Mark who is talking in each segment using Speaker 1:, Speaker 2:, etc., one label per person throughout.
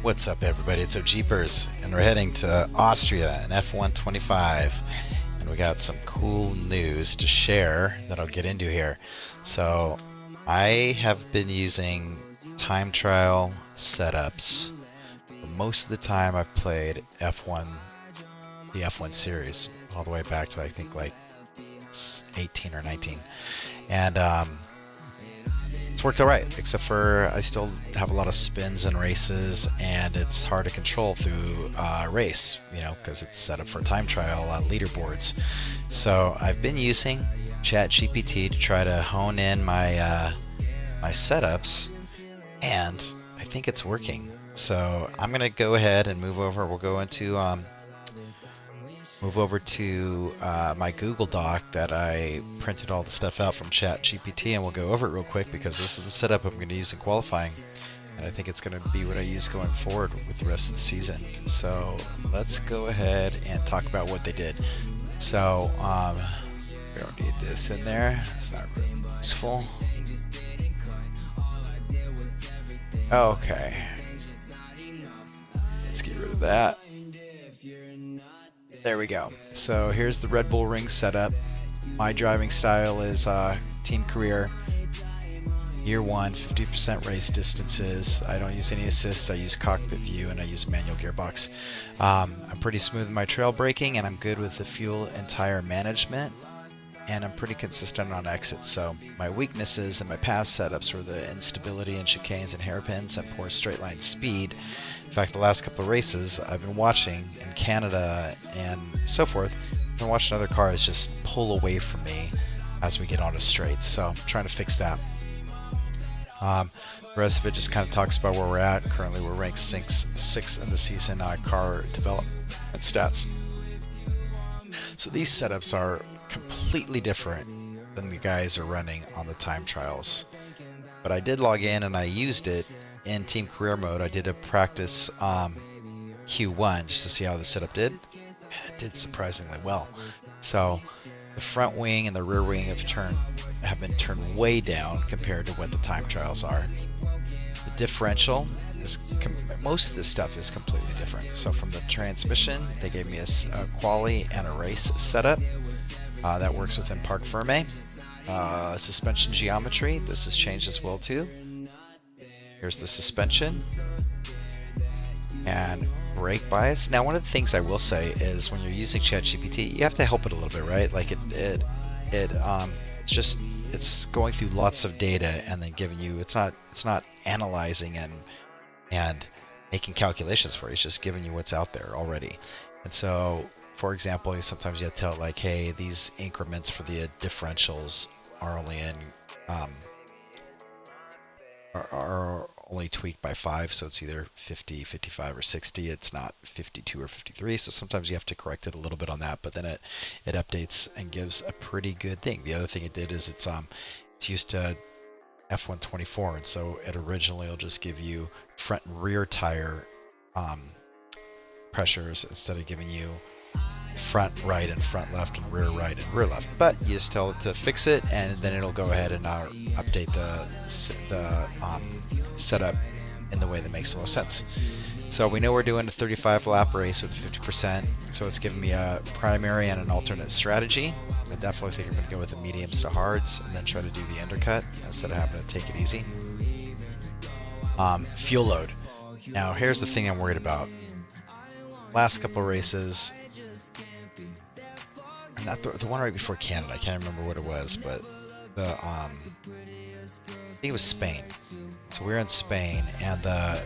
Speaker 1: What's up, everybody? It's Jeepers, and we're heading to Austria in F125, and we got some cool news to share that I'll get into here. So, I have been using time trial setups. Most of the time, I've played F1, the F1 series, all the way back to I think like 18 or 19, and it's worked alright, except for I still have a lot of spins and races, and it's hard to control through race, because it's set up for time trial leaderboards. So I've been using ChatGPT to try to hone in my my setups, and I think it's working. So I'm gonna go ahead and move over. We'll go into to my Google Doc that I printed all the stuff out from ChatGPT, and we'll go over it real quick because this is the setup I'm going to use in qualifying, and I think it's going to be what I use going forward with the rest of the season. So let's go ahead and talk about what they did. So we don't need this in there. It's not really useful. Okay. Let's get rid of that. There we go. So here's the Red Bull Ring setup. My driving style is Team Career, Year 1, 50% race distances. I don't use any assists. I use Cockpit View, and I use manual gearbox. I'm pretty smooth in my trail braking, and I'm good with the fuel and tire management, and I'm pretty consistent on exits. So my weaknesses in my past setups were the instability in chicanes and hairpins and poor straight line speed. In fact, the last couple of races I've been watching in Canada and so forth, I've been watching other cars just pull away from me as we get onto straights. So I'm trying to fix that. The rest of it just kind of talks about where we're at. Currently we're ranked sixth in the season car development stats. So these setups are completely different than the guys are running on the time trials. But I did log in and I used it in Team Career mode. I did a practice Q1 just to see how the setup did, and it did surprisingly well. So the front wing and the rear wing have been turned way down compared to what the time trials are. The differential is most of this stuff is completely different. So from the transmission, they gave me a quali and a race setup that works within Parc Ferme. Suspension geometry, this has changed as well too. Here's the suspension and brake bias. Now, one of the things I will say is when you're using ChatGPT, you have to help it a little bit, right? Like it's going through lots of data and then giving you, it's not analyzing and making calculations for you. It's just giving you what's out there already. And so, for example, sometimes you have to tell it like, hey, these increments for the differentials are only in are only tweaked by 5, so it's either 50, 55, or 60. It's not 52 or 53, so sometimes you have to correct it a little bit on that, but then it updates and gives a pretty good thing. The other thing it did is it's used to F124, and so it originally will just give you front and rear tire pressures instead of giving you front right and front left and rear right and rear left. But you just tell it to fix it, and then it'll go ahead and update the setup in the way that makes the most sense. So we know we're doing a 35 lap race with 50%, so it's giving me a primary and an alternate strategy. I definitely think I'm going to go with the mediums to hards and then try to do the undercut instead of having to take it easy. Fuel load. Now here's the thing I'm worried about. Last couple of races, not the one right before Canada, I can't remember what it was, but I think it was Spain. So we were in Spain, and the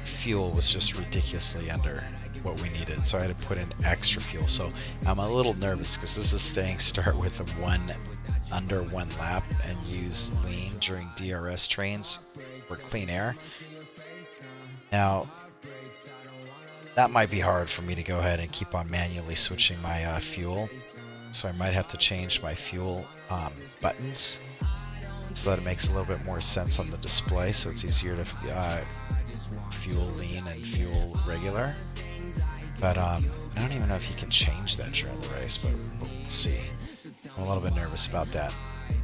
Speaker 1: fuel was just ridiculously under what we needed, so I had to put in extra fuel. So I'm a little nervous because this is staying start with under one lap and use lean during DRS trains for clean air. Now that might be hard for me to go ahead and keep on manually switching my fuel, so I might have to change my fuel buttons so that it makes a little bit more sense on the display, so it's easier to fuel lean and fuel regular. But I don't even know if you can change that during the race, but we'll see. I'm a little bit nervous about that.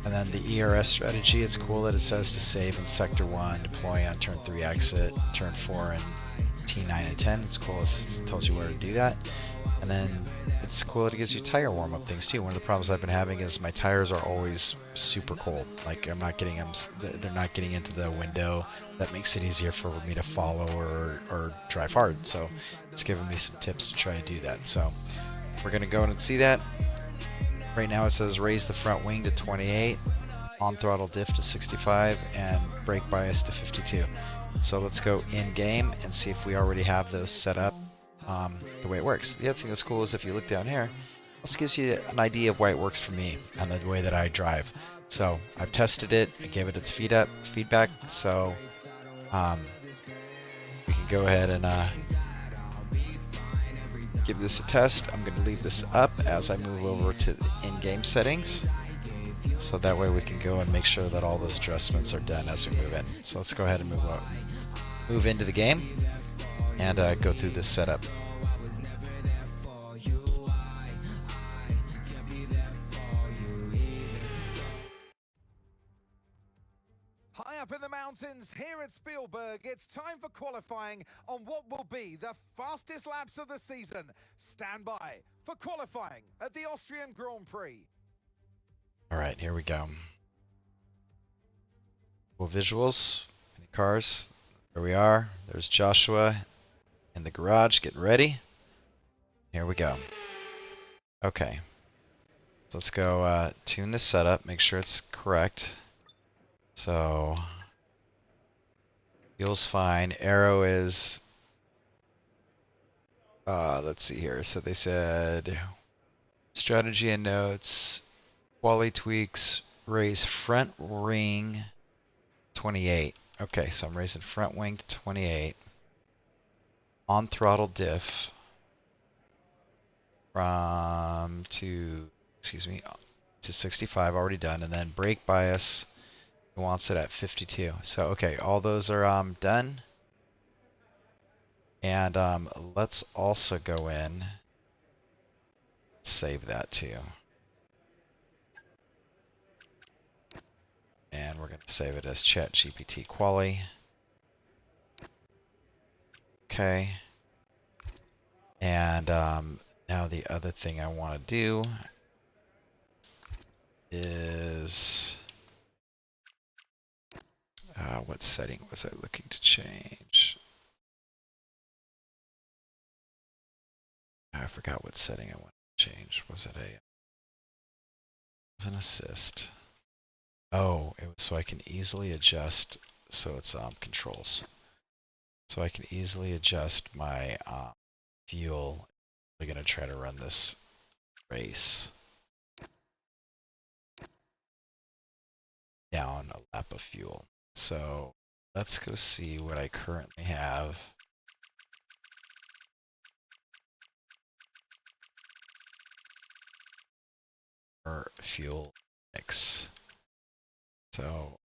Speaker 1: And then the ERS strategy, it's cool that it says to save in sector 1, deploy on turn 3 exit, turn 4 and 18, 9, and 10. It's cool. It tells you where to do that. And then it's cool that it gives you tire warm-up things too. One of the problems I've been having is my tires are always super cold. Like I'm not getting them, they're not getting into the window. That makes it easier for me to follow or drive hard. So it's giving me some tips to try and do that. So we're gonna go in and see that. Right now it says raise the front wing to 28, on throttle diff to 65, and brake bias to 52. So let's go in game and see if we already have those set up the way it works. The other thing that's cool is if you look down here, this gives you an idea of why it works for me and the way that I drive. So I've tested it, I gave it its feedback, so we can go ahead and give this a test. I'm going to leave this up as I move over to the in-game settings, so that way we can go and make sure that all those adjustments are done as we move in. So let's go ahead and move into the game and go through this setup.
Speaker 2: High up in the mountains here at Spielberg, it's time for qualifying on what will be the fastest laps of the season. Stand by for qualifying at the Austrian Grand Prix.
Speaker 1: All right, here we go. Cool visuals. Any cars? There we are. There's Joshua in the garage getting ready. Here we go. Okay. So let's go tune this setup, make sure it's correct. So fuel's fine. Aero is let's see here. So they said strategy and notes, Quali tweaks, raise front wing 28. Okay, so I'm raising front wing to 28. On throttle diff to 65, already done, and then brake bias, it wants it at 52. So okay, all those are done. And let's also go in, save that too. And we're going to save it as ChatGPT Quali. Okay. And now the other thing I want to do is, what setting was I looking to change? I forgot what setting I want to change. Was it an assist? Oh, it was so I can easily adjust. So it's controls. So I can easily adjust my fuel. I'm going to try to run this race down a lap of fuel. So let's go see what I currently have. For fuel mix. So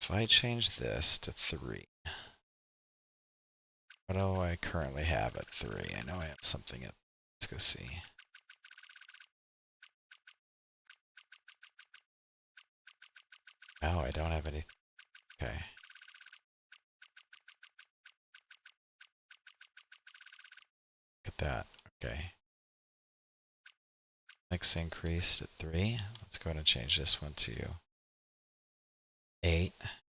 Speaker 1: if I change this to 3, what do I currently have at 3? I know I have something at, let's go see. Oh, I don't have any. Okay. Look at that. Okay. Mix increased at 3. Let's go ahead and change this one to 8.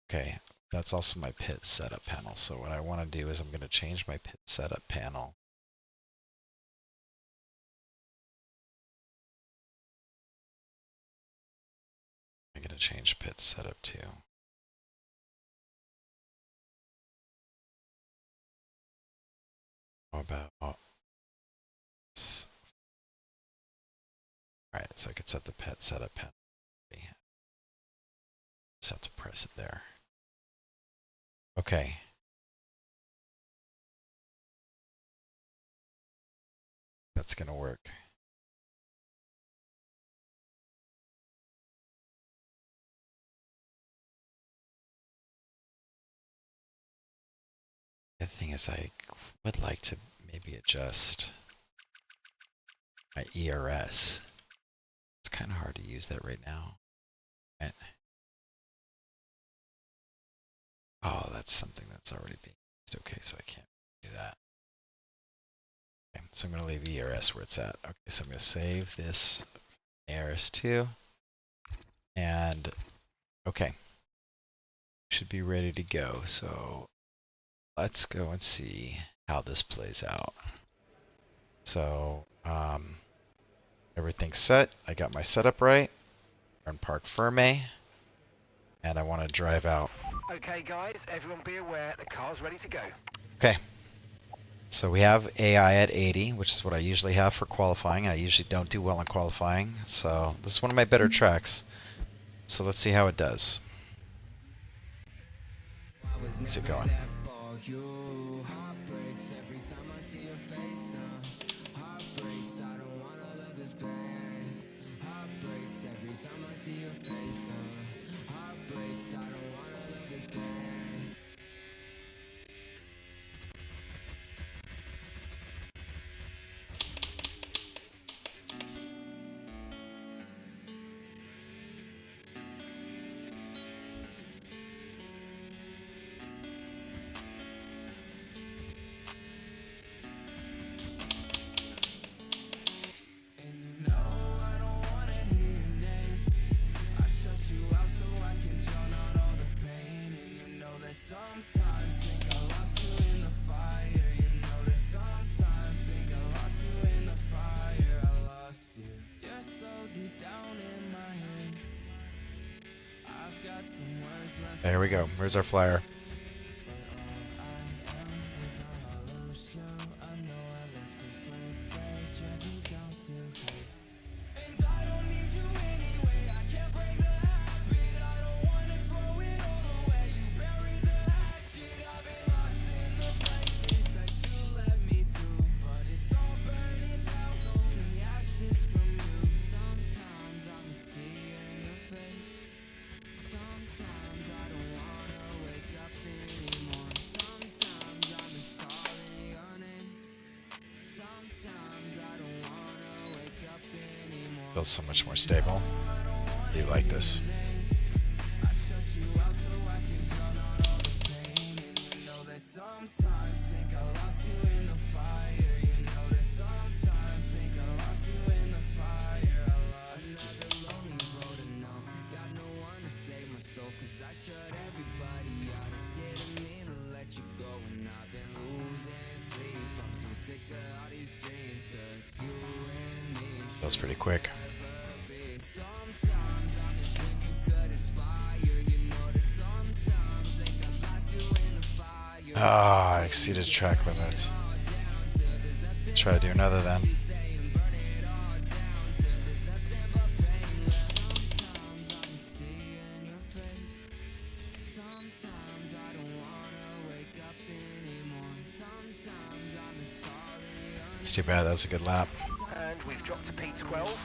Speaker 1: Okay. That's also my pit setup panel. So what I want to do is I'm going to change my pit setup panel. I'm going to change pit setup too. How about this? Alright, so I could set the pit setup panel. Just have to press it there. Okay. That's going to work. The thing is, I would like to maybe adjust my ERS. It's kind of hard to use that right now. Right. Oh, that's something that's already being used. Okay, so I can't Do that. Okay, so I'm going to leave ERS where it's at. Okay, so I'm going to save this ARS2. And okay, should be ready to go. So let's go and see how this plays out. So everything's set. I got my setup right. We're in Park Ferme, and I want to drive out.
Speaker 3: Okay, guys, everyone be aware the car's ready to go.
Speaker 1: Okay. So we have AI at 80, which is what I usually have for qualifying. I usually don't do well in qualifying, so this is one of my better tracks. So let's see how it does. How's it going? There we go. Where's our flyer? Feels so much more stable. Do you like this? Feels pretty quick. Ah, I exceeded track limits. Try to do another then. It's too bad, that was a good lap.
Speaker 3: And we've dropped to P12.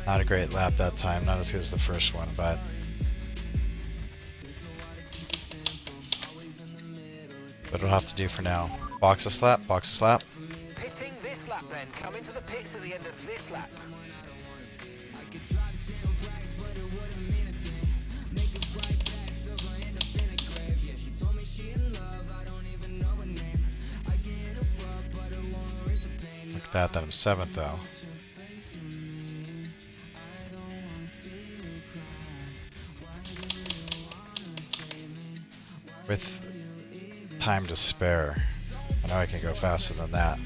Speaker 1: Not a great lap that time, not as good as the first one, but it'll have to do for now. Box a slap, box a slap.
Speaker 3: Pitting this lap then. Come into the pits at the end of this lap.
Speaker 1: Look at that I'm 7th though. With time to spare, I know I can go faster than that.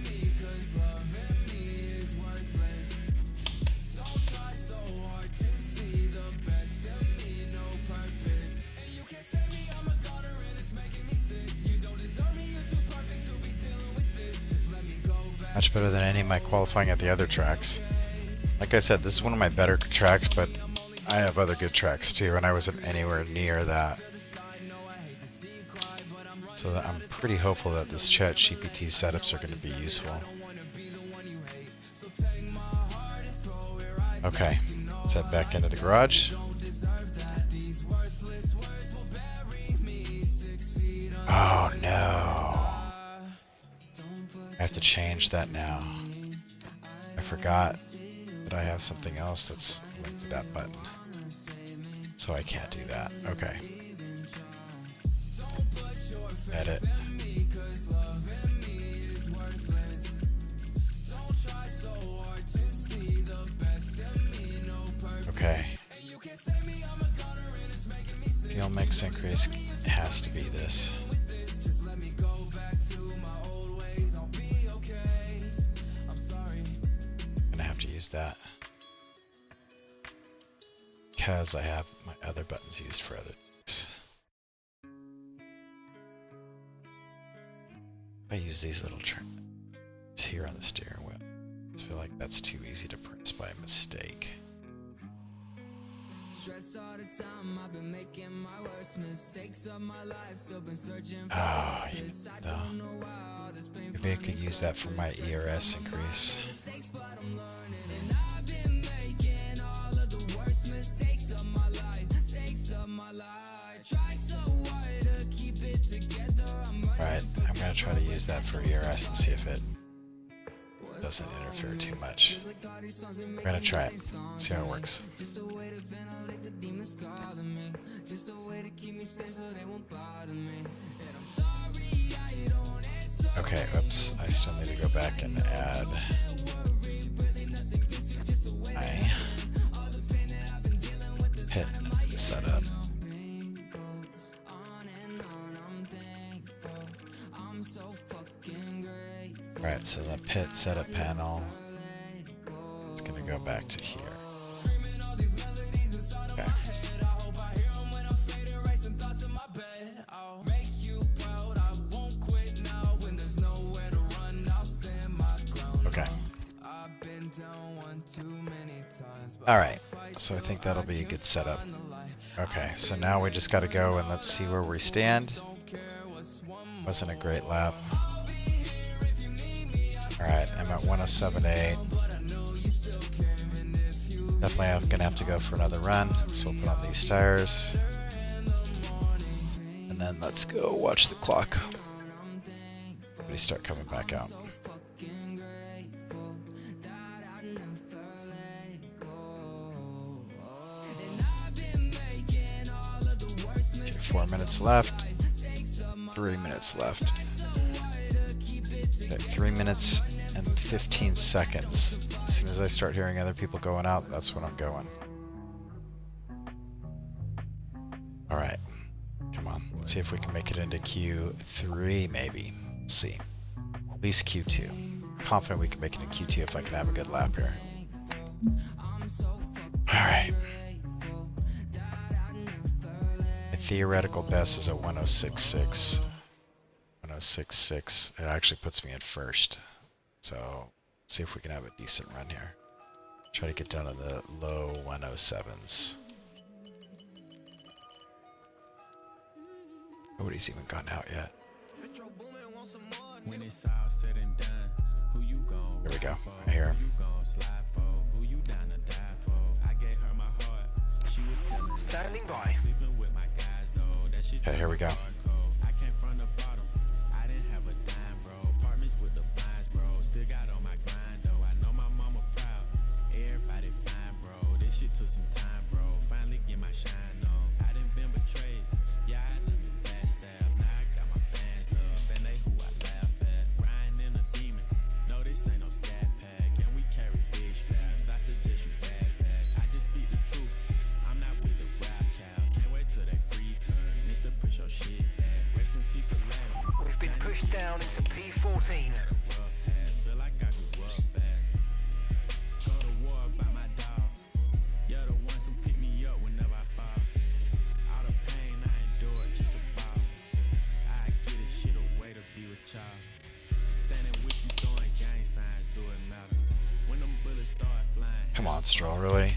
Speaker 1: Much better than any of my qualifying at the other tracks. Like I said, this is one of my better tracks, but I have other good tracks too, and I wasn't anywhere near that. So I'm pretty hopeful that this ChatGPT setups are going to be useful. Okay, let's head back into the garage. Oh no. I have to change that now. I forgot that I have something else that's linked to that button. So I can't do that. Okay. Edit. Okay. Fuel mix increase has to be this. Gonna have to use that because I have my other buttons used for other things. I use these little trims here on the steering wheel. I just feel like that's too easy to press by mistake. Oh, maybe I could use that for my ERS increase. Alright, I'm going to try to use that for ERS and see if it doesn't interfere too much. We're going to try it, see how it works. Okay, oops, I still need to go back and add my pit setup. Alright, so the pit setup panel is going to go back to here. Okay. Okay. Alright, so I think that'll be a good setup. Okay, so now we just got to go and let's see where we stand. Wasn't a great lap. Alright, I'm at 107.8. Definitely I'm going to have to go for another run, so we'll put on these tires. And then let's go watch the clock. Everybody start coming back out. Okay, 4 minutes left. 3 minutes left. Okay, 3 minutes and 15 seconds. As soon as I start hearing other people going out, that's when I'm going. Alright. Come on. Let's see if we can make it into Q3 maybe. Let's see. At least Q2. Confident we can make it in Q2 if I can have a good lap here. Alright. My theoretical best is a 106.6. 106.6. It actually puts me in first. So let's see if we can have a decent run here. Try to get down to the low 107s. Nobody's even gotten out yet. Here we go. I hear him.
Speaker 3: Standing by.
Speaker 1: Okay, here we go.
Speaker 3: Down into P14.
Speaker 1: Come on, Stroll, really?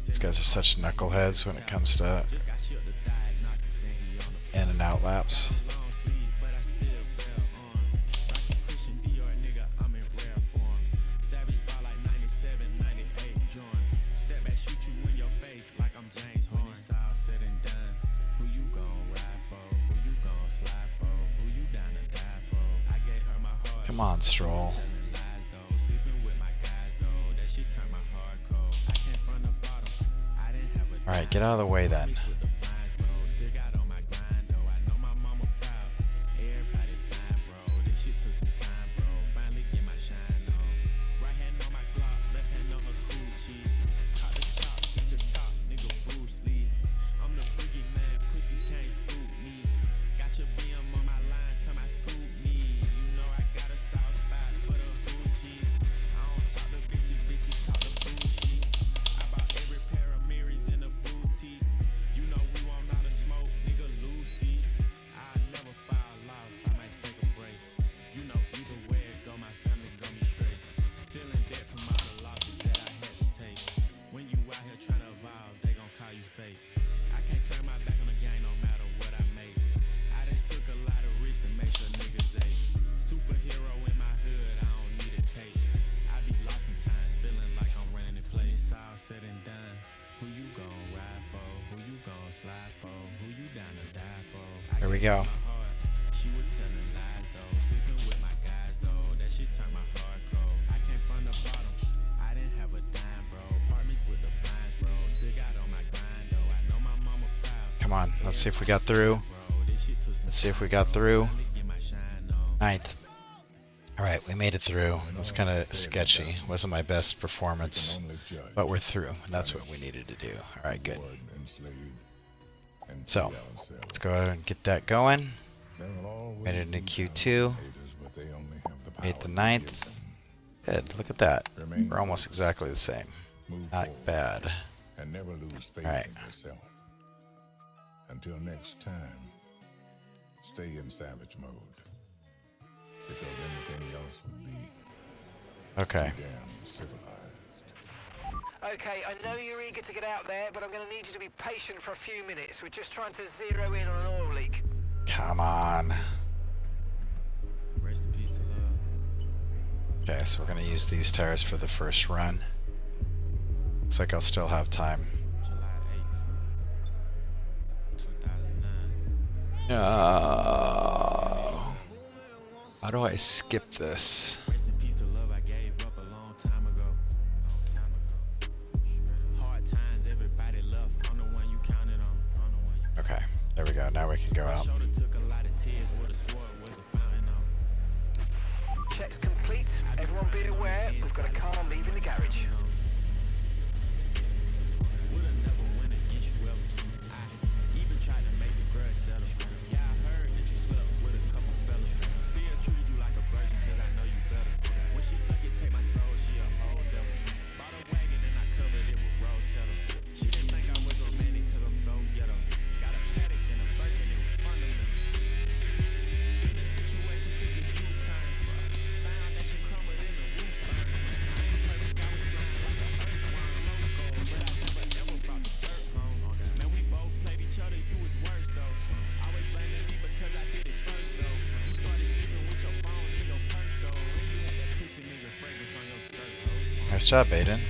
Speaker 1: These guys are such knuckleheads when it comes to in and out laps. Come on, Stroll. Alright, get out of the way then. Here we go. Come on, let's see if we got through. Let's see if we got through. 9th. Alright, we made it through. It was kind of sketchy. Wasn't my best performance, but we're through. And that's what we needed to do. Alright, good. So, let's go ahead and get that going. Made it into Q2. Made the 9th. Good, look at that. We're almost exactly the same. Not bad. Alright.
Speaker 4: Until next time, stay in savage mode. Because anything else would be
Speaker 1: Okay.
Speaker 4: damn civilized.
Speaker 3: Okay, I know you're eager to get out there, but I'm going to need you to be patient for a few minutes. We're just trying to zero in on an oil leak.
Speaker 1: Come on.
Speaker 5: Rest in peace to love.
Speaker 1: Okay, so we're going to use these tires for the first run. Looks like I'll still have time.
Speaker 5: July 8th, 2009.
Speaker 1: No. How do I skip this?
Speaker 5: Rest in peace to love I gave up a long time ago. Hard times, everybody left. I'm the one you counted on.
Speaker 1: Okay, there we go. Now we can go out.
Speaker 5: Shoulder took a lot of tears, would have swore it was a fountain on.
Speaker 3: Check's complete. Everyone be aware, we've got a car leaving the garage.
Speaker 5: Woulda never went against you ever. I even tried to make the grudge settle. Yeah, I heard that you slept with a couple fellas. Still treated you like a virgin cause I know you better. When she suck it, take my soul, she a whole devil. Bought a wagon and I covered it with rose petals. She didn't think I was romantic cause I'm so ghetto. Got a paddock and a Birkin, it was fundamental. In this situation, took a U-turn. Foundation crumbled in the roof burn. I ain't perfect, I was flying like a earthworm loco. But I never ever brought the dirt home. Man, we both played each other, you was worse though. Always blaming me because I did it first though. You started sleeping with your phone in your purse though. And you had that pussy nigga fragrance on your skirt though.
Speaker 1: Nice job, Aiden.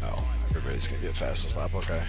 Speaker 1: Oh, everybody's gonna be the fastest lap. Okay.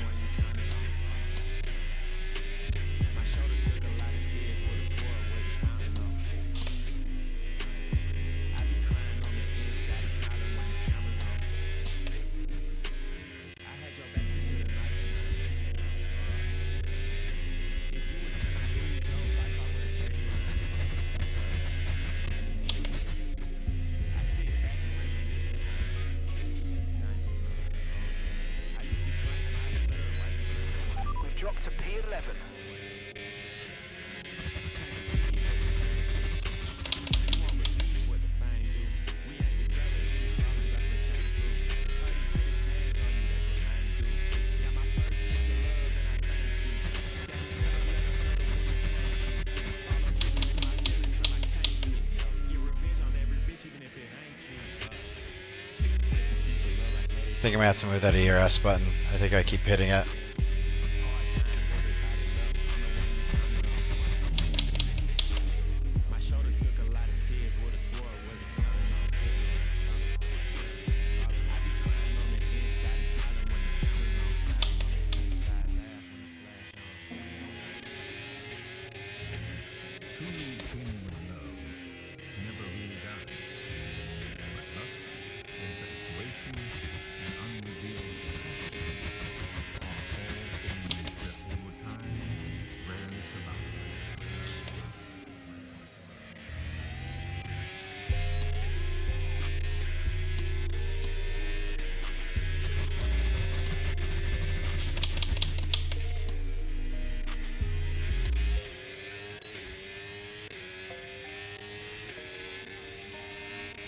Speaker 1: think I'm gonna have to move that ERS button. I think I keep hitting it.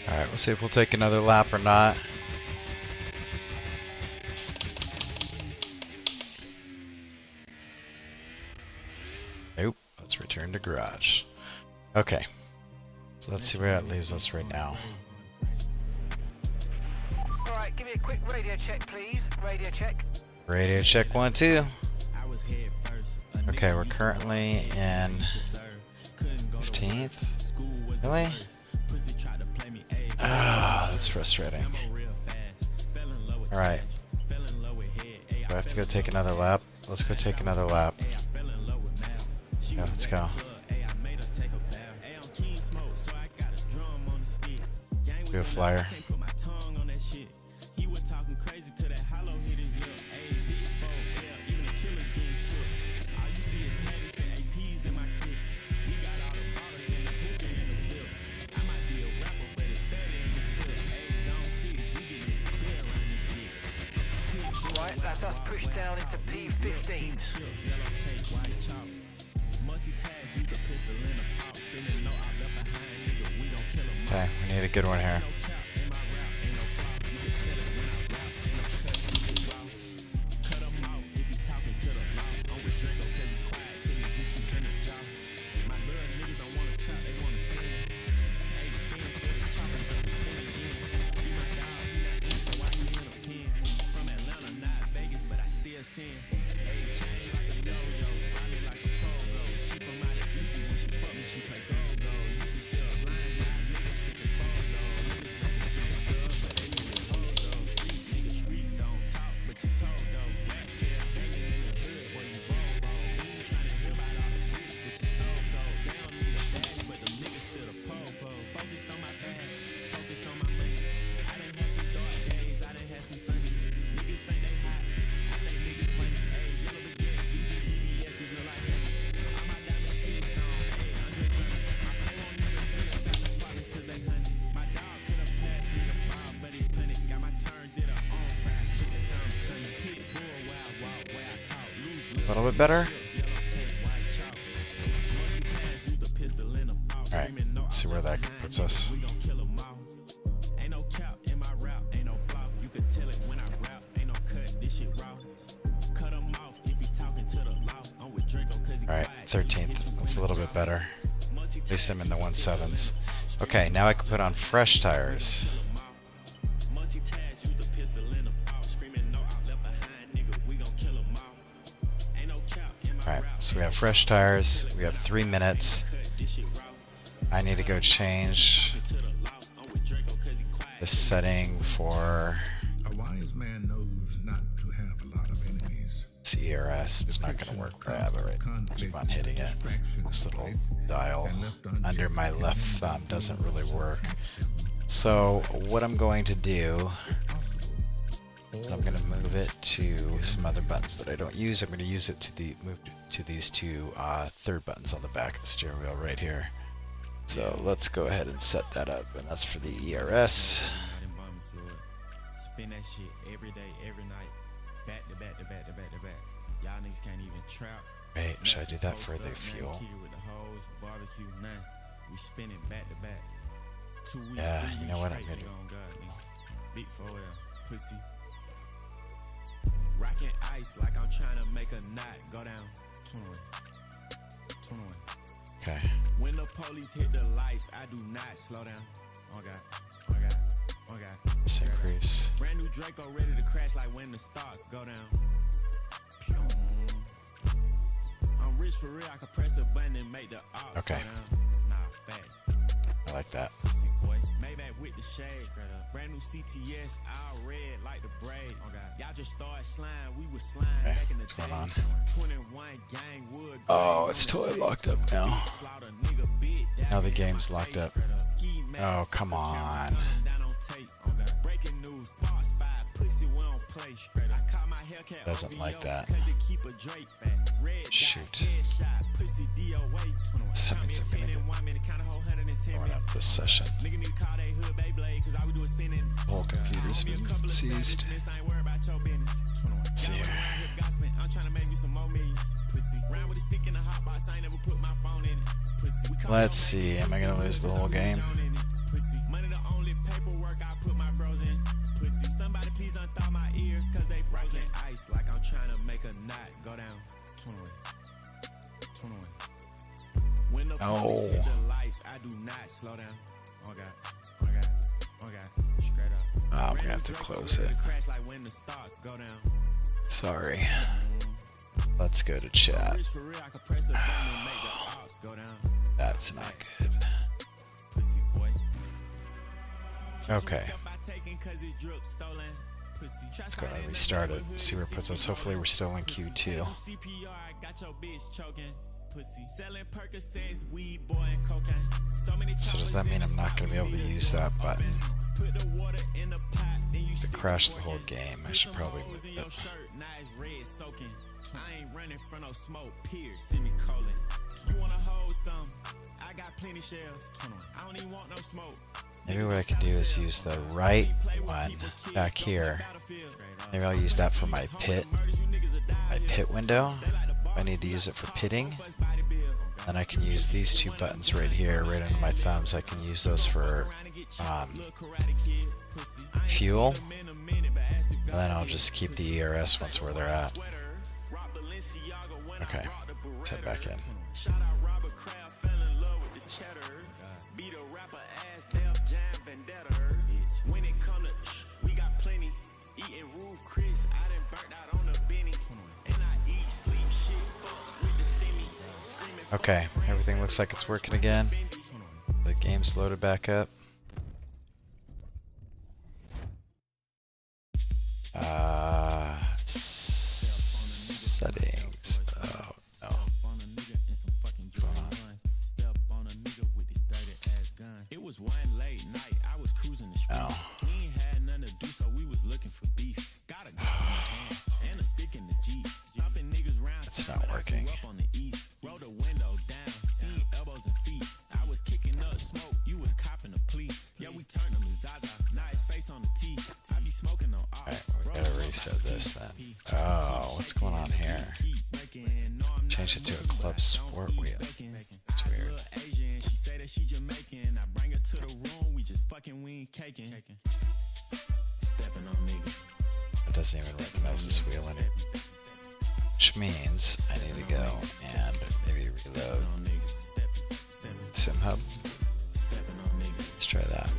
Speaker 1: Alright, we'll see if we'll take another lap or not. Nope, let's return to garage. Okay, so let's see where that leaves us right now.
Speaker 3: Alright, give me a quick radio check, please. Radio check.
Speaker 1: Radio check 1, 2. Okay, we're currently in 15th. Really? Ah, that's frustrating. Alright. Do I have to go take another lap? Let's go take another lap. Yeah, let's go. Do a flyer.
Speaker 3: Right, that's us pushed down into P15.
Speaker 1: Okay, we need a good one here. A little bit better. Alright, let's see where that puts us. Alright, 13th. That's a little bit better. At least I'm in the 1.7s. Okay, now I can put on fresh tires. Alright, so we have fresh tires, we have 3 minutes. I need to go change the setting for
Speaker 4: A wise man knows not to have a lot of enemies.
Speaker 1: CRS. It's not going to work. I have it right. Keep on hitting it. This little dial under my left thumb doesn't really work. So what I'm going to do is I'm going to move it to some other buttons that I don't use. I'm going to use it to move to these two third buttons on the back of the steering wheel right here. So let's go ahead and set that up, and that's for the ERS.
Speaker 5: Spin that shit every day, every night, back to back to back to back to back. Y'all niggas can't even trap.
Speaker 1: Wait, should I do that for the fuel?
Speaker 5: With the hose, barbecue, nah. We spin it back to back. 2 weeks,
Speaker 1: Yeah,
Speaker 5: 3
Speaker 1: you
Speaker 5: weeks
Speaker 1: know what,
Speaker 5: straight,
Speaker 1: I'm gonna
Speaker 5: nigga, on God, nigga. Big 4L, pussy. Rockin' ice like I'm trying to make a knot go down. 21. 21.
Speaker 1: Okay.
Speaker 5: When the police hit the lights, I do not slow down. Oh God, oh God, oh God.
Speaker 1: Let's increase.
Speaker 5: Brand new Draco ready to crash like when the stars go down. Pew. I'm rich for real, I can press a button and make the odds
Speaker 1: Okay.
Speaker 5: go down. Nah, facts.
Speaker 1: I like that.
Speaker 5: Pussy boy, Maybach with the shade. Brand new CTS, all red like the braid. Y'all just started slime, we was slime
Speaker 1: Okay,
Speaker 5: back in the
Speaker 1: what's
Speaker 5: day.
Speaker 1: going on?
Speaker 5: 21 gang wood.
Speaker 1: Oh, it's totally locked up now. Now the game's locked up. Oh, come on.
Speaker 5: Breaking news, Fox 5, pussy we don't play. I caught my Hellcat
Speaker 1: Doesn't like
Speaker 5: OVO,
Speaker 1: that.
Speaker 5: 'cause it keep a Drake fast. Red dot,
Speaker 1: Shoot.
Speaker 5: headshot, pussy DOA.
Speaker 1: That means I'm gonna get going up this session.
Speaker 5: Nigga need to call they hood Beyblade, 'cause all we do is spinning.
Speaker 1: The whole computer's been seized. Let's see here.
Speaker 5: I'm trying to make me some more millions. Pussy. Round with a stick in the hot box, I ain't never put my phone in it. Pussy.
Speaker 1: Let's see. Am I gonna lose the whole game?
Speaker 5: Money the only paperwork I put my bros in. Pussy. Somebody please unthaw my ears, 'cause they frozen. Ice like I'm trying to make a knot go down. 21. 21. When the police hit the lights, I do not slow down. Oh God. Oh God. Oh God. Straight up.
Speaker 1: Oh, I'm gonna have to close it.
Speaker 5: Crash like when the stars go down.
Speaker 1: Sorry. Let's go to chat.
Speaker 5: Rich for real, I could press a button and make the odds go down.
Speaker 1: That's not good.
Speaker 5: Pussy boy.
Speaker 1: Okay.
Speaker 5: Let's
Speaker 1: go ahead and restart it. See where it puts us. Hopefully we're still in Q2. So does that mean I'm not going to be able to use that button to crash the whole game? I should probably move it.
Speaker 5: I ain't running from no smoke, period, semicolon. You wanna hold some? I got plenty shells. I don't even want no smoke.
Speaker 1: Maybe what I could do is use the right one back here. Maybe I'll use that for my pit window. If I need to use it for pitting, then I can use these two buttons right here, right under my thumbs. I can use those for fuel, and then I'll just keep the ERS ones where they're at. Okay, let's head back in. Okay, everything looks like it's working again. The game's loaded back up. Settings. Oh no.
Speaker 5: It was one late night. I was cruising the street.
Speaker 1: Oh.
Speaker 5: We ain't had nothing to do, so we was looking for beef. Got a gun in hand and a stick in the Jeep. Stopping niggas round.
Speaker 1: It's not working.
Speaker 5: Up on the east. Roll the window down. Seen elbows and feet. I was kicking up smoke. You was copping a plea. Yeah, we turned him to Zaza. Now his face on the T. I be smoking on off.
Speaker 1: Alright, we gotta reset this then. Oh, what's going on here? Change it to a club sport wheel. That's weird.
Speaker 5: She say that she Jamaican. I bring her to the room. We just fucking, we ain't caking. Stepping on niggas.
Speaker 1: It doesn't even recognize this wheel anymore. Which means I need to go and maybe reload Sim Hub. Let's try that.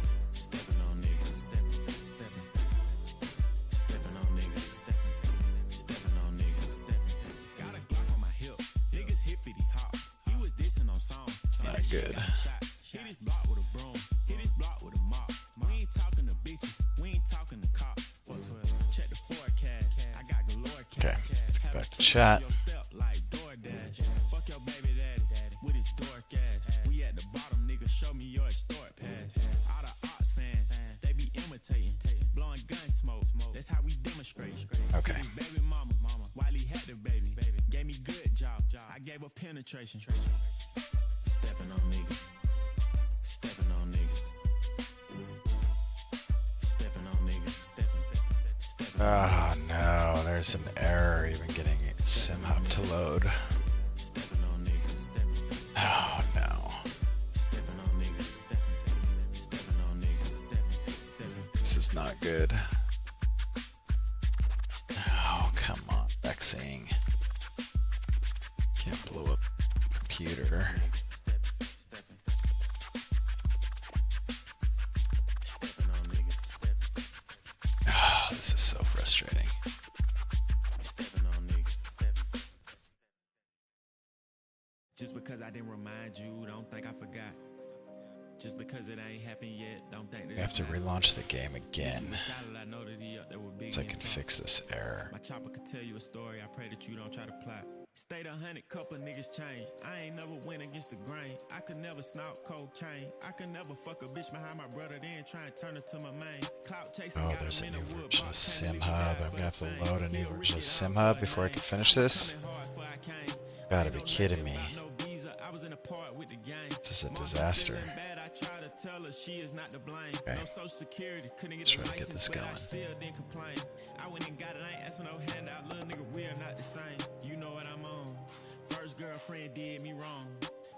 Speaker 1: It's not good.
Speaker 5: Hit his block with a broom. Hit his block with a mop. We ain't talking to bitches. We ain't talking to cops. Check the forecast. I got galore cash.
Speaker 1: Okay, let's get back to chat.
Speaker 5: Like DoorDash. Fuck your baby daddy with his dork ass. We at the bottom, nigga. Show me your extort pass. All the Ox fans, they be imitating, blowing gun smoke. That's how we demonstrate.
Speaker 1: Okay.
Speaker 5: Baby mama, Wiley had the baby. Gave me good job. I gave her penetration. Stepping on niggas. Stepping on niggas. Stepping on niggas. Stepping.
Speaker 1: Oh no, there's an error even getting Sim Hub to load.
Speaker 5: Stepping on niggas.
Speaker 1: Oh no.
Speaker 5: Stepping on niggas. Stepping on niggas.
Speaker 1: This is not good. Oh, come on, vexing. Can't blow up the computer.
Speaker 5: remind you, don't think I forgot. Just because it ain't happened yet, don't think that
Speaker 1: We have to relaunch the game again
Speaker 5: I know that he up there with big
Speaker 1: so I can fix this error.
Speaker 5: My chopper could tell you a story, I pray that you don't try to plot. Stayed 100, couple niggas changed. I ain't never went against the grain. I could never snort cocaine. I could never fuck a bitch behind my brother, then try and turn her to my main. Clout chasing.
Speaker 1: Oh, there's a new version of SimHub. I'm gonna have to load a new version of SimHub before I can finish this. Gotta be kidding me. This is a disaster. Okay. Let's try to get this going.
Speaker 5: I went and got it, I ain't asking no handout. Little nigga, we are not the same. You know what I'm on. First girlfriend did me wrong.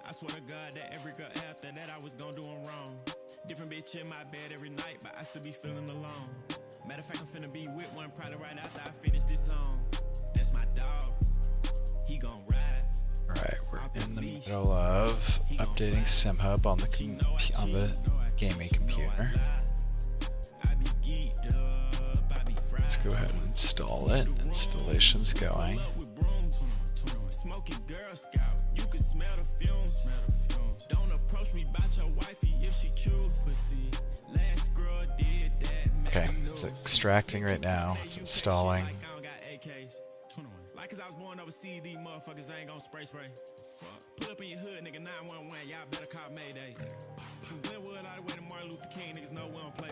Speaker 5: I swear to God that every girl after that I was gonna do them wrong. Different bitch in my bed every night, but I still be feeling alone. Matter of fact, I'm finna be with one probably right after I finish this song. That's my dog. He gon' ride.
Speaker 1: Alright, we're in the middle of updating SimHub on the gaming computer. Let's go ahead and install it. Installation's going.
Speaker 5: Smoking Girl Scout, you can smell the fumes. Don't approach me about your wifey if she chew pussy. Last girl did that.
Speaker 1: Okay, it's extracting right now. It's installing.
Speaker 5: Like cause I was born overseas, these motherfuckers ain't gon' spray. Pull up in your hood, nigga, 911, y'all better call Mayday. From Glenwood all the way to Martin Luther King, niggas know we don't play.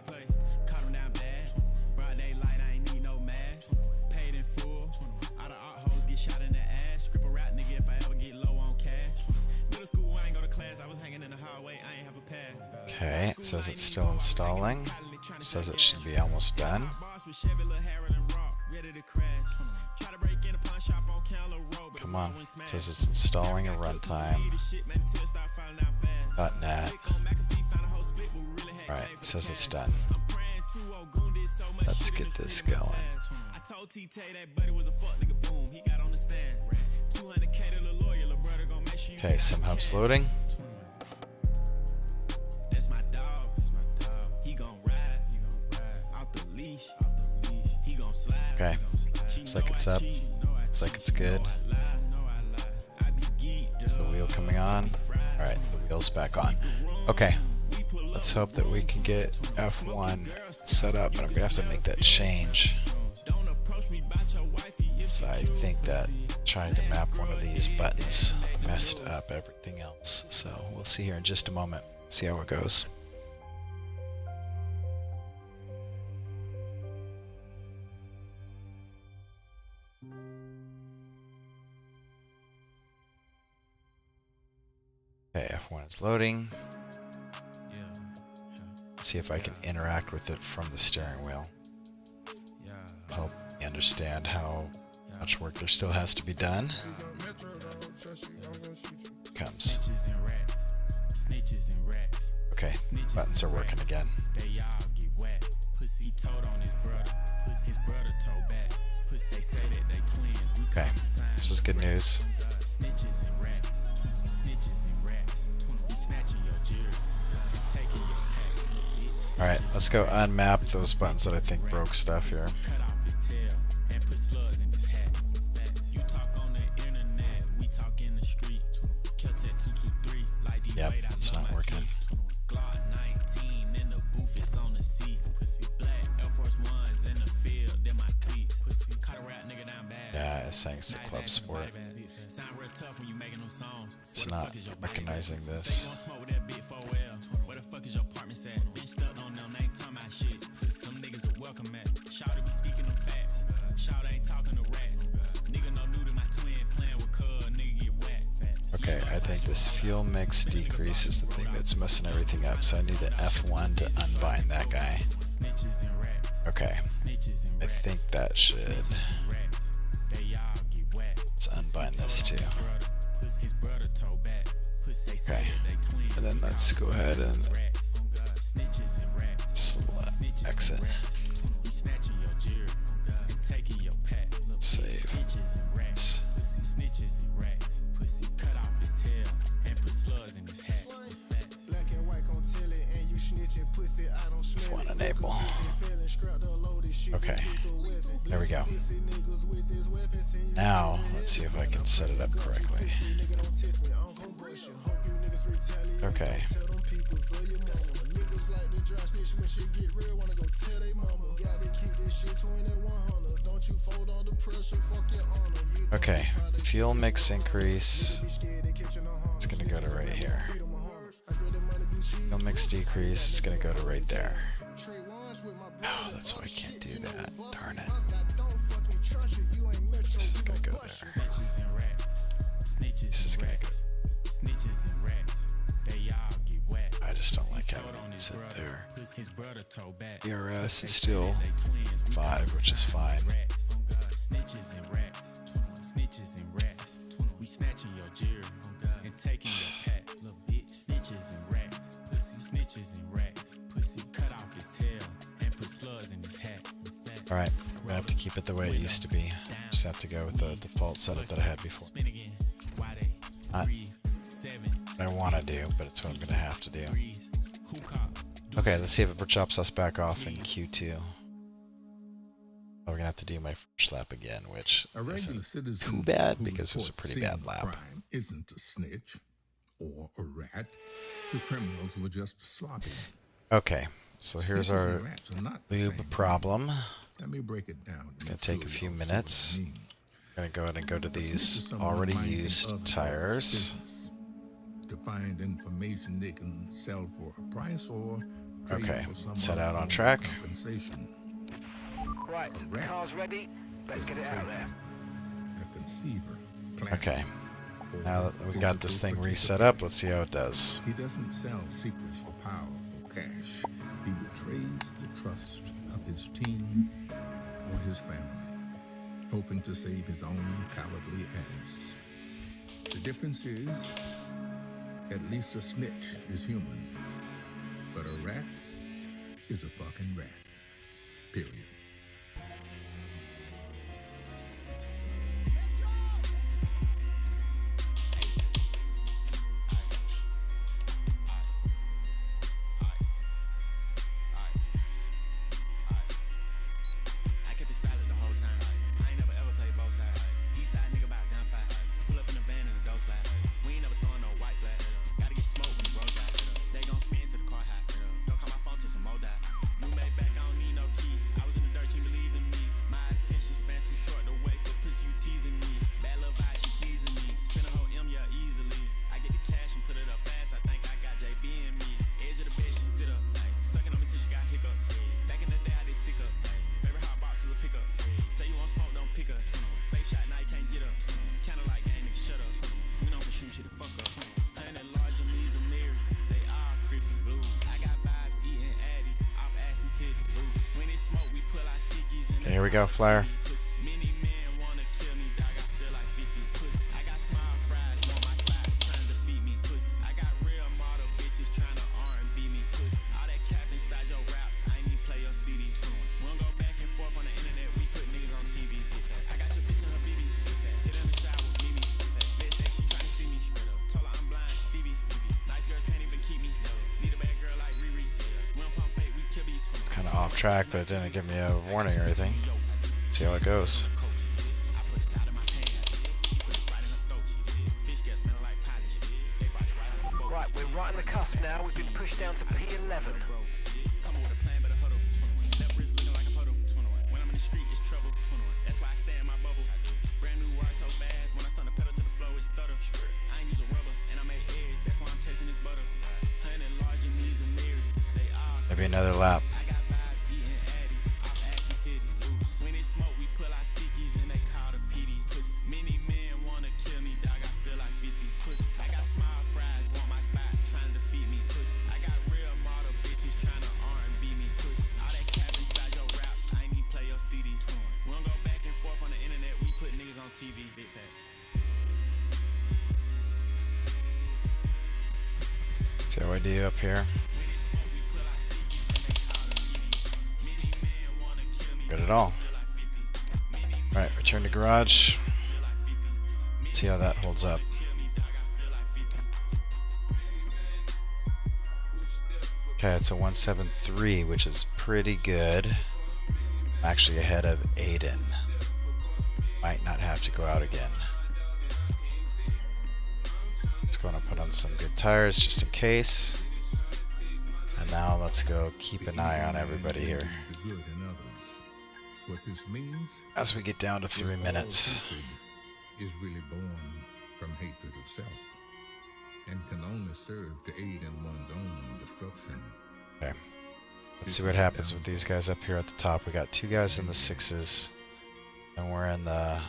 Speaker 5: Caught him down bad. Broad daylight, I ain't need no mask. Paid in full. All the art hoes get shot in the ass. Script a rap nigga if I ever get low on cash. Middle school, I ain't go to class, I was hanging in the hallway, I ain't have a pass.
Speaker 1: Okay, it says it's still installing. It says it should be almost done. Come on, it says it's installing a runtime. .NET. Alright, it says it's done. Let's get this going. Okay, SimHub's loading. Okay, looks like it's up. Looks like it's good. Is the wheel coming on? Alright, the wheel's back on. Okay, let's hope that we can get F1 set up, but I'm gonna have to make that change. So I think that trying to map one of these buttons messed up everything else. So we'll see here in just a moment, see how it goes. Okay, F1 is loading. Let's see if I can interact with it from the steering wheel. Help me understand how much work there still has to be done. Comes. Okay, buttons are working again. Okay, this is good news. Alright, let's go unmap those buttons that I think broke stuff here. Yep, it's not working. Yeah, it's saying it's a club sport. It's not recognizing this. Okay, I think this fuel mix decrease is the thing that's messing everything up, so I need the F1 to unbind that guy. Okay, I think that should... Let's unbind this too. Okay, and then let's go ahead and exit. Save. F1 enable. Okay, there we go. Now, let's see if I can set it up correctly. Okay. Okay, fuel mix increase. It's gonna go to right here. Fuel mix decrease. It's gonna go to right there. Oh, that's why I can't do that. Darn it. This is gonna go there. This is gonna go. I just don't like having it sit there. ERS is still 5, which is fine. Alright, I'm gonna have to keep it the way it used to be. Just have to go with the default setup that I had before. Not what I want to do, but it's what I'm gonna have to do. Okay, let's see if it drops us back off in Q2. Oh, we're gonna have to do my first lap again, which isn't too bad because it was a pretty bad lap.
Speaker 4: Crime isn't a snitch or a rat. The criminals were just sloppy.
Speaker 1: Okay, so here's
Speaker 4: Snitches
Speaker 1: our
Speaker 4: and rats are not the
Speaker 1: lube
Speaker 4: same
Speaker 1: problem.
Speaker 4: thing. Let me break it down.
Speaker 1: It's gonna take a few minutes. I'm gonna go ahead and go to these already used tires.
Speaker 4: To find information they can sell for a price or trade
Speaker 1: Okay,
Speaker 4: for some
Speaker 1: set out on
Speaker 4: other
Speaker 1: track.
Speaker 4: compensation.
Speaker 3: Right, car's ready. Let's get it out there.
Speaker 4: A conceiver, planner,
Speaker 1: Okay, now that we've got this thing
Speaker 4: physical
Speaker 1: reset up, let's see how it does.
Speaker 4: He doesn't sell secrets for power or cash. He betrays the trust of his team or his family, hoping to save his own cowardly ass. The difference is, at least a snitch is human, but a rat is a fucking rat. Period.
Speaker 5: I kept it silent the whole time. I ain't never ever played both sides. East side nigga about gunfight. Pull up in the van and the door slide. We ain't never throwing no white flag. Gotta get smoked when the road die. They gon' spin to the car high. Don't call my phone till some more die. New made back, I don't need no key. I was in the dirt, you believe in me. My attention span too short to wait for pussy, you teasing me. Bad little vibes, you teasing me. Spin a whole M, yeah, easily. I get the cash and put it up fast. I think I got JB in me. Edge of the bed, she sit up. Sucking on me till she got hiccups. Back in the day, I did stick up. Favorite hot box was a pickup. Say you want smoke, don't pick up. Face shot, now you can't get up. Kinda like gang, nigga, shut up. We don't shoot shit the fuck up. Honey large and these are mirrors. They all creepy blue. I got vibes eating addies. Off ass and titty blue. When it smoke, we pull our stickies and
Speaker 1: Okay, here we go, Flare.
Speaker 5: many men wanna kill me, dog. I feel like 50 pussy. I got smile fries on my spot, trying to defeat me, pussy. I got real model bitches trying to R&B me, pussy. All that cap inside your raps, I ain't even play your CD. We don't go back and forth on the internet, we put niggas on TV. I got your bitch and her BB. Hit in the shower, Mimi. Bitch that she trying to see me. Told her I'm blind, Stevie. Nice girls can't even keep me. Need a bad girl like Riri. We don't pump fake, we kill me.
Speaker 1: It's kind of off track, but it didn't give me a warning or anything. See how it goes.
Speaker 3: Right, we're right on the cusp now. We've been pushed down to P11.
Speaker 5: Come on with a plan, but a huddle. Left wrist looking like a puddle. When I'm in the street, it's trouble. That's why I stay in my bubble. Brand new ride so fast. When I start to pedal to the flow, it stutter. I ain't use a rubber, and I made eggs. That's why I'm chasing this butter. Honey large and these are mirrors. They all
Speaker 1: Maybe another lap.
Speaker 5: I got vibes eating addies. Off ass and titty. When it smoke, we pull our stickies and they call the PD. Many men wanna kill me, dog. I feel like 50. I got smile fries, want my spot, trying to defeat me. I got real model bitches trying to R&B me. All that cap inside your raps, I ain't even play your CD. We don't go back and forth on the internet, we put niggas on TV. Big facts.
Speaker 1: See how I do up here. Good at all. Alright, return to garage. See how that holds up. Okay, it's a 173, which is pretty good. I'm actually ahead of Aiden. Might not have to go out again. Let's Want to put on some good tires just in case. And now let's go keep an eye on everybody here.
Speaker 4: The good in others. What this means
Speaker 1: As we get down to 3 minutes.
Speaker 4: hatred is really born from hatred of self and can only serve to aid in one's own destruction.
Speaker 1: Okay. Let's see what happens with these guys up here at the top. We got 2 guys in the 6s. And we're in the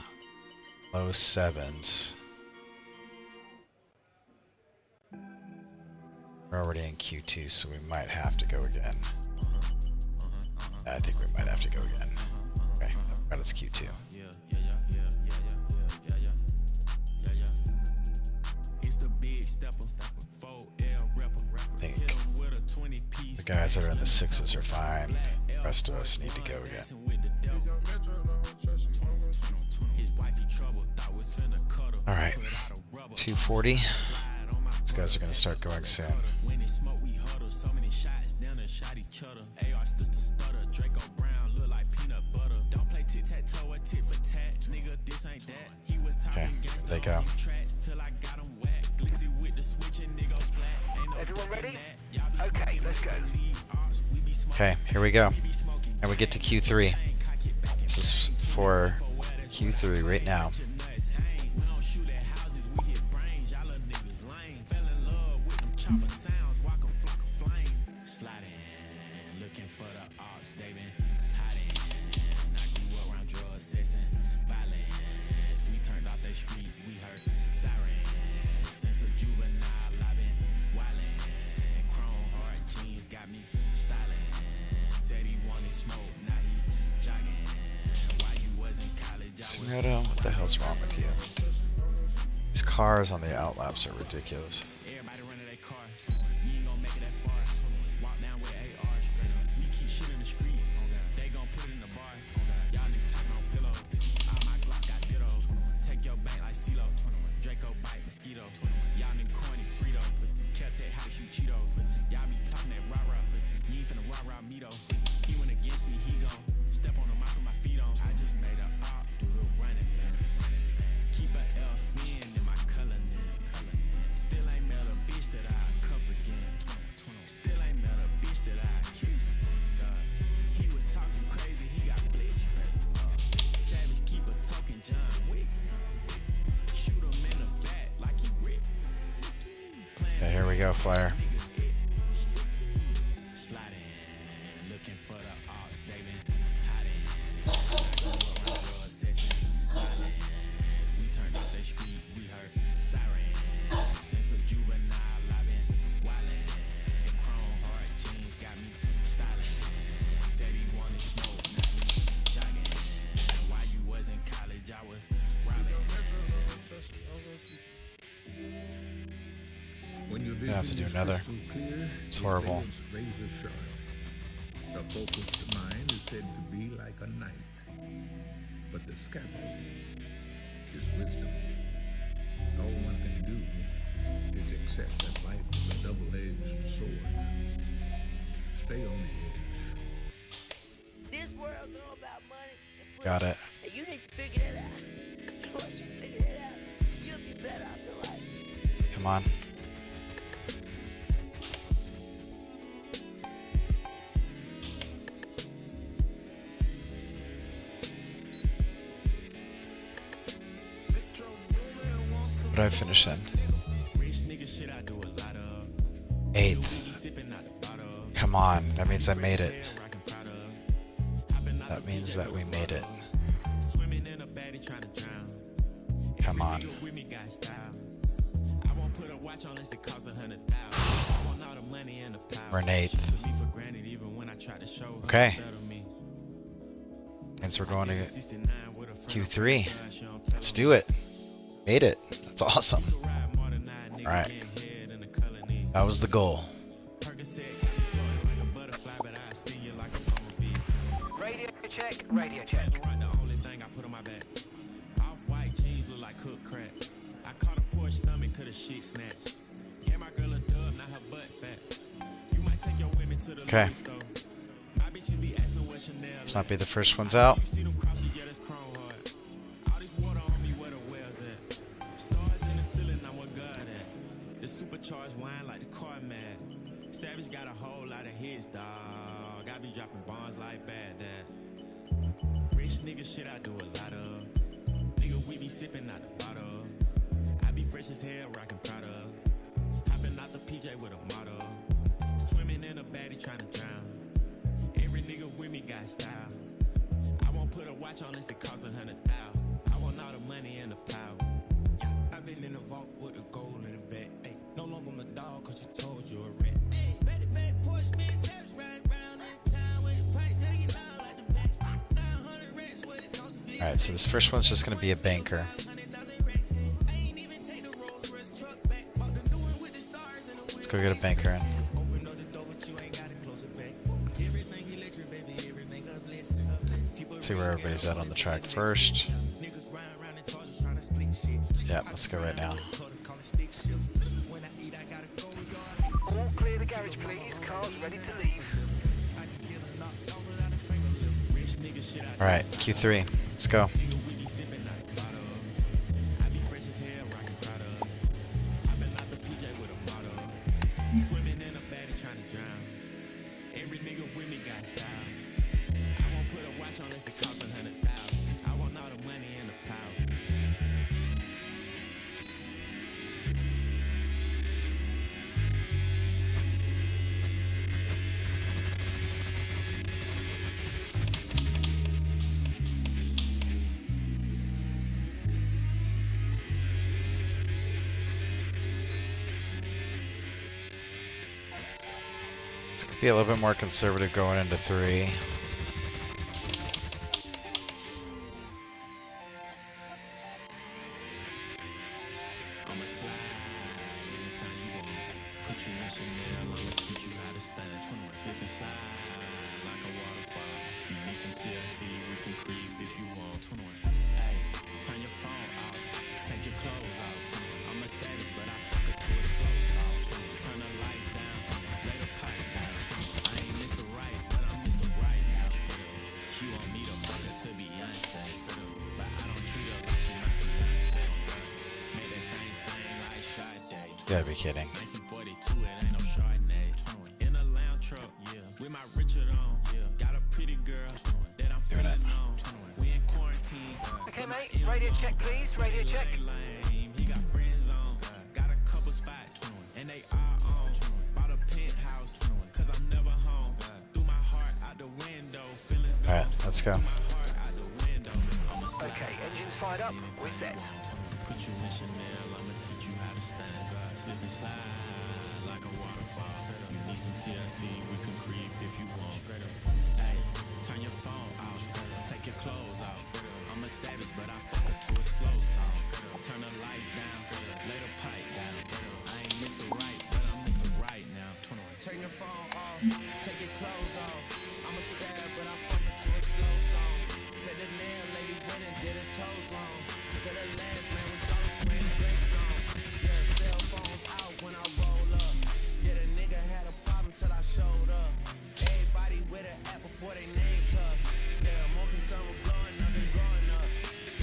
Speaker 1: low 7s. We're already in Q2, so we might have to go again. I think we might have to go again. Okay, but it's Q2. I think the guys that are in the 6s are fine. The rest of us need to go again. Alright, 240. These guys are going to start going soon. Okay, there they go.
Speaker 3: Everyone ready? Okay, let's go.
Speaker 1: Okay, here we go. And we get to Q3. This is for Q3 right now. What the hell's wrong with you? These cars on the outlaps are ridiculous. Here we go, Flyer.
Speaker 4: You
Speaker 1: have to do another. It's horrible.
Speaker 4: A focused mind is said to be like a knife, but the scalpel is wisdom. All one can do is accept that life is a double-edged sword. Stay on the edge.
Speaker 6: This world know about money.
Speaker 1: Got it.
Speaker 6: And you need to figure that out. Once you figure that out, you'll be better off in life.
Speaker 1: Come on. What did I finish in? 8th. Come on, that means I made it. That means that we made it. Come on. We're in 8th. Okay. Means we're going to Q3. Let's do it. Made it. That's awesome. Alright. That was the goal.
Speaker 3: Radio check, radio check.
Speaker 1: Okay. Let's not be the first ones out.
Speaker 5: grind like the car mad. Savage got a whole lot of hits, dog. I be dropping bombs like bad dad. Rich nigga shit I do a lot of. Nigga, we be sipping out the bottle. I be fresh as hell, rockin' Prada. Hopping out the PJ with a model. Swimming in a baddie tryna drown. Every nigga with me got style. I won't put a watch on unless it costs 100,000. I want all the money and the power.
Speaker 7: I've been in the vault with the gold in the back. Ay, no longer my dog, cause you told you a rat. Ay, back back, Porsche, man, savage, riding around in town with the pipes hanging out like the backs. 900 racks, what it costs to be.
Speaker 1: Alright, so this first one's just going to be a banker. Let's go get a banker in. Let's see where everybody's at on the track first. Yeah, let's go right now.
Speaker 3: All clear the garage, please. Cars ready to leave.
Speaker 1: Alright, Q3. Let's go.
Speaker 5: Swimming in a baddie tryna drown. Every nigga with me got style. I won't put a watch on unless it costs 100,000. I want all the money and the power.
Speaker 1: It's going to be a little bit more conservative going into 3.
Speaker 5: I'ma slide anytime you want. Put you in Chanel, I'ma teach you how to stand. 21 slip and slide like a waterfall. You need some TLC, we can creep if you want. 21. Hey, turn your phone off, take your clothes off. 21. I'm a savage, but I fuck it to a slow song. 21. Turn the lights down, 21. Lay the pipe down. 21. I ain't Mr. Right, but I'm Mr. Right now. She want me to fuck her to Beyonce, but I don't treat her like she my fiance. Made that thing sing like Sade.
Speaker 1: You gotta be kidding.
Speaker 5: 1942, it ain't no Chardonnay. 21. In a lounge truck, yeah, with my Richard on. Yeah, got a pretty girl that I'm
Speaker 1: Doing it.
Speaker 5: feeling on. 21. We in quarantine.
Speaker 3: Okay, mate. Radio check, please. Radio check.
Speaker 5: Lame. He got friends on. Got a couple spots, and they are on. Bought a penthouse, cause I'm never home. Threw my heart out the window. Feelings
Speaker 1: Alright, let's go.
Speaker 3: Okay, engines fired up. We're set.
Speaker 5: Put you in Chanel, I'ma teach you how to stand. Slip and slide like a waterfall. You need some TLC, we can creep if you want. Hey, turn your phone off, take your clothes off. I'm a savage, but I fuck her to a slow song. Turn the lights down, lay the pipe down. I ain't Mr. Right, but I'm Mr. Right now. 21.
Speaker 7: Turn your phone off, take your clothes off. I'm a sad, but I fuck it to a slow song. Said the nail lady went and did her toes long. Said the last man was on spraying drinks on. Yeah, cell phones out when I roll up. Yeah, the nigga had a problem till I showed up. Everybody with an app before they named her. Yeah, more concerned with blowing up than growing up.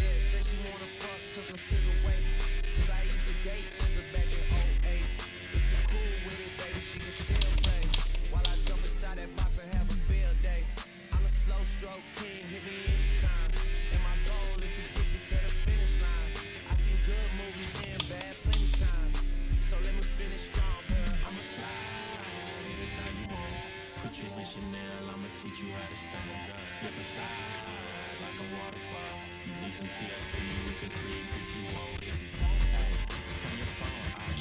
Speaker 7: Yeah, said she wanna fuck till some scissor weight. Cause I used to date scissor back in 08. If you cool with it, baby, she can still play. While I jump inside that box and have a field day. I'm a slow stroke king, hit me anytime. And my goal is to get you to the finish line. I seen good movies and bad plenty times. So let me finish strong, girl. I'ma slide anytime you want.
Speaker 5: Put you in Chanel, I'ma teach you how to stand. Slip and slide like a waterfall. You need some TLC, we can creep if you want. Hey, turn your phone off,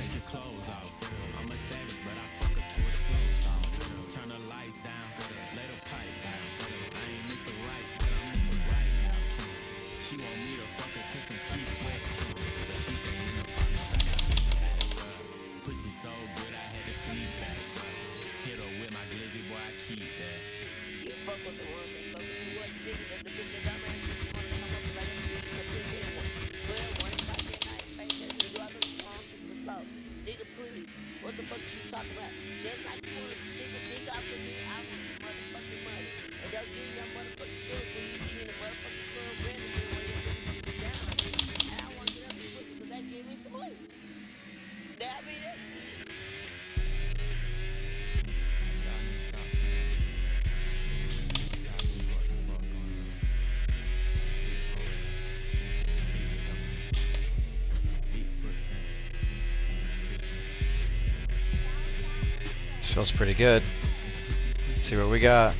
Speaker 5: take your clothes off. I'm a savage, but I fuck her to a slow song. Turn the lights down, lay the pipe down. I ain't Mr. Right, but I'm Mr. Right now. She want me to fuck her to some Keith Sweat. But she stay in the apartments, I got beef at it. Pussy so good, I had to sleep back. Hit her with my glizzy, boy, I keep that.
Speaker 6: You fuck with the one that fuck with you. What nigga that the bitch that I'm at? You wanna come up with like a bitch that pussy and one. Well, one fuck that night, face that nigga. I look long, super slow. Nigga, please. What the fuck you talking about? Just like you wanna stick a dick out to me, I want some motherfucking money. And they'll give you that motherfucking food when you get in the motherfucking club randomly when you're just down on me. And I want to get up and pussy because that gave me some money. That I mean, that's it.
Speaker 1: Feels pretty good. Let's see what we got.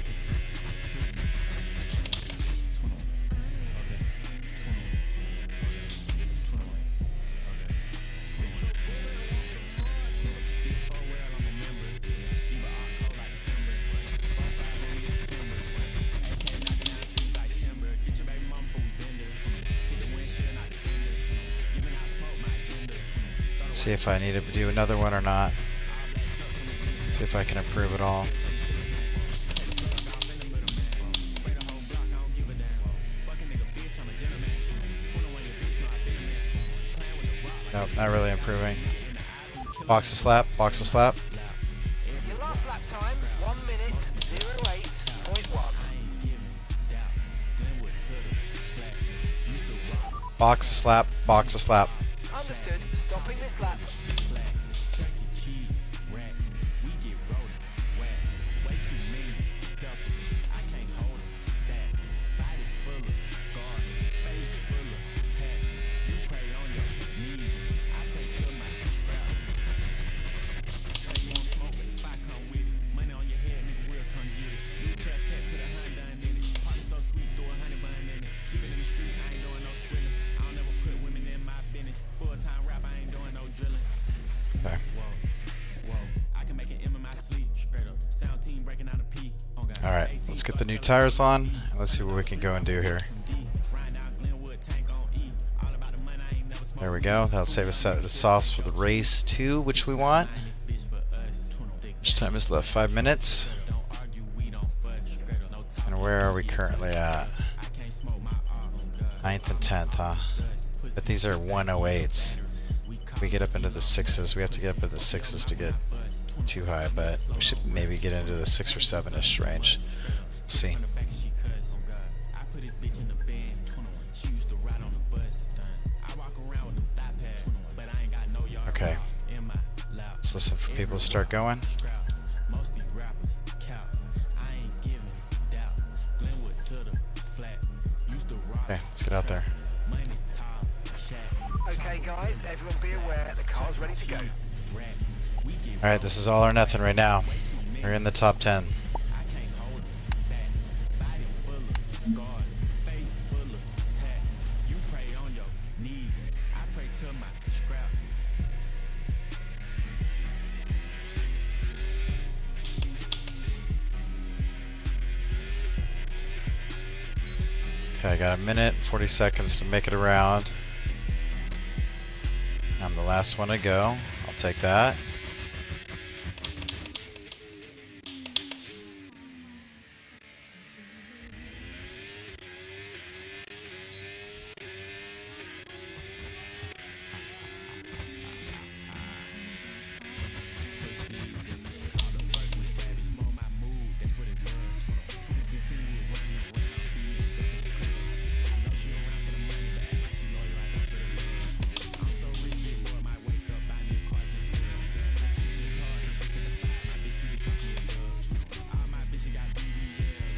Speaker 1: See if I need to do another one or not. See if I can improve it all. Nope, not really improving. Box a slap, box a slap.
Speaker 3: Your last lap time, 1 minute, 08.1.
Speaker 1: Box a slap, box a slap.
Speaker 3: Understood. Stopping this lap.
Speaker 1: Alright, let's get the new tires on, and let's see what we can go and do here. There we go, that'll save us set the softs for the race 2, which we want. Which time is left? 5 minutes. And where are we currently at? 9th and 10th, huh? But these are 108s. If we get up into the 6s, we have to get up into the 6s to get too high, but we should maybe get into the 6 or 7-ish range. We'll see. Okay. Let's listen for people to start going. Okay, let's get out there.
Speaker 3: Okay, guys, everyone be aware the car's ready to go.
Speaker 1: Alright, this is all or nothing right now. We're in the top 10. Okay, I got a minute, 40 seconds to make it around. I'm the last one to go. I'll take that.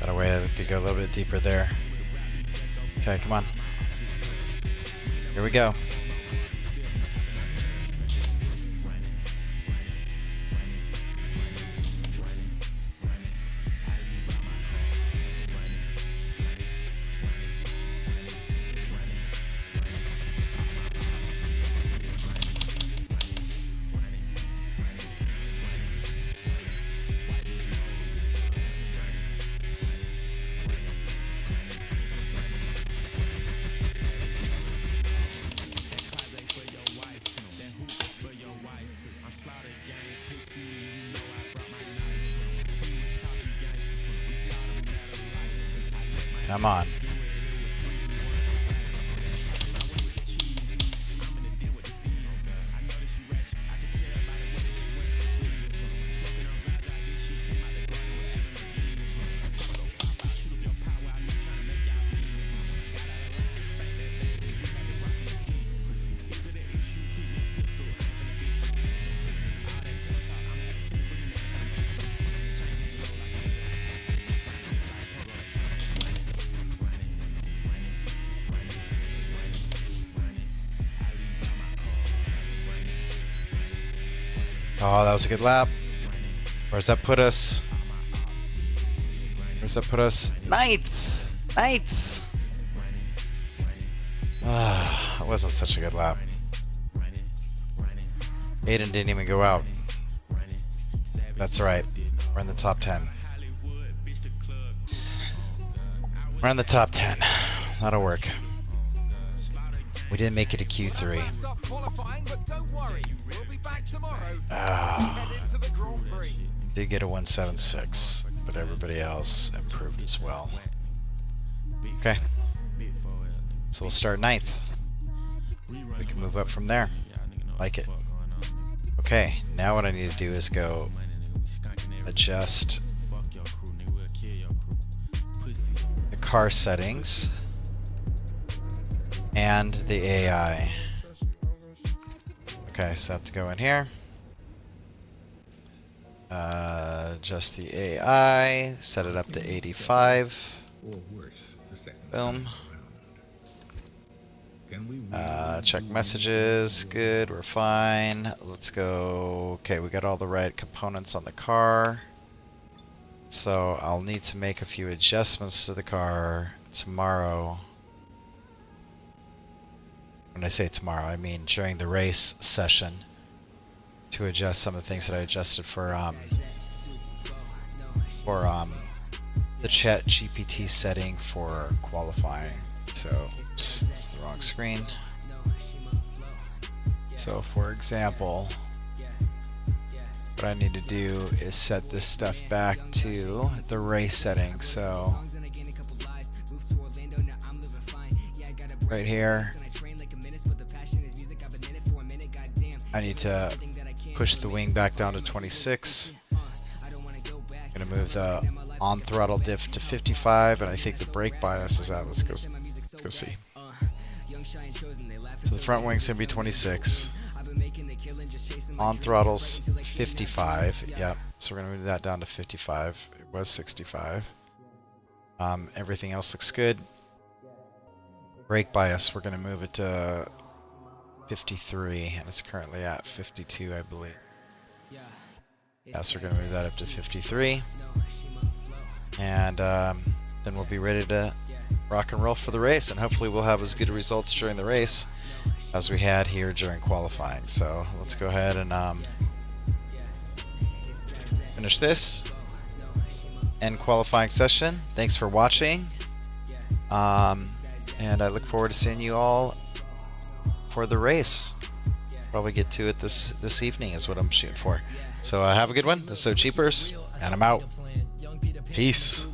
Speaker 1: Got a way to go a little bit deeper there. Okay, come on. Here we go. Come on. Oh, that was a good lap. Where's that put us? Where's that put us? Ninth! Ninth! Ah, that wasn't such a good lap. Aiden didn't even go out. That's right. We're in the top 10. We're in the top 10. That'll work. We didn't make it to Q3. Did get a 176, but everybody else improved as well. Okay. So we'll start 9th. We can move up from there. Like it. Okay, now what I need to do is go adjust the car settings and the AI. Okay, so I have to go in here, adjust the AI, set it up to 85.
Speaker 4: Or worse, the second
Speaker 1: Boom.
Speaker 4: time around. Can we
Speaker 1: Check messages, good, we're fine. Let's go. Okay, we got all the right components on the car. So I'll need to make a few adjustments to the car tomorrow. When I say tomorrow, I mean during the race session, to adjust some of the things that I adjusted for the ChatGPT setting for qualifying. So that's the wrong screen. So for example, what I need to do is set this stuff back to the race setting. So right here, I need to push the wing back down to 26. I'm gonna move the on throttle diff to 55, and I think the brake bias is out. Let's go see. So the front wing's gonna be 26. On throttle's 55. Yep. So we're gonna move that down to 55. It was 65. Everything else looks good. Brake bias, we're gonna move it to 53, and it's currently at 52, I believe. Yeah, so we're gonna move that up to 53, and then we'll be ready to rock and roll for the race, and hopefully we'll have as good results during the race as we had here during qualifying. So let's go ahead and finish this end qualifying session. Thanks for watching, and I look forward to seeing you all for the race. Probably get to it this evening is what I'm shooting for. So have a good one. This is So Cheapers, and I'm out. Peace.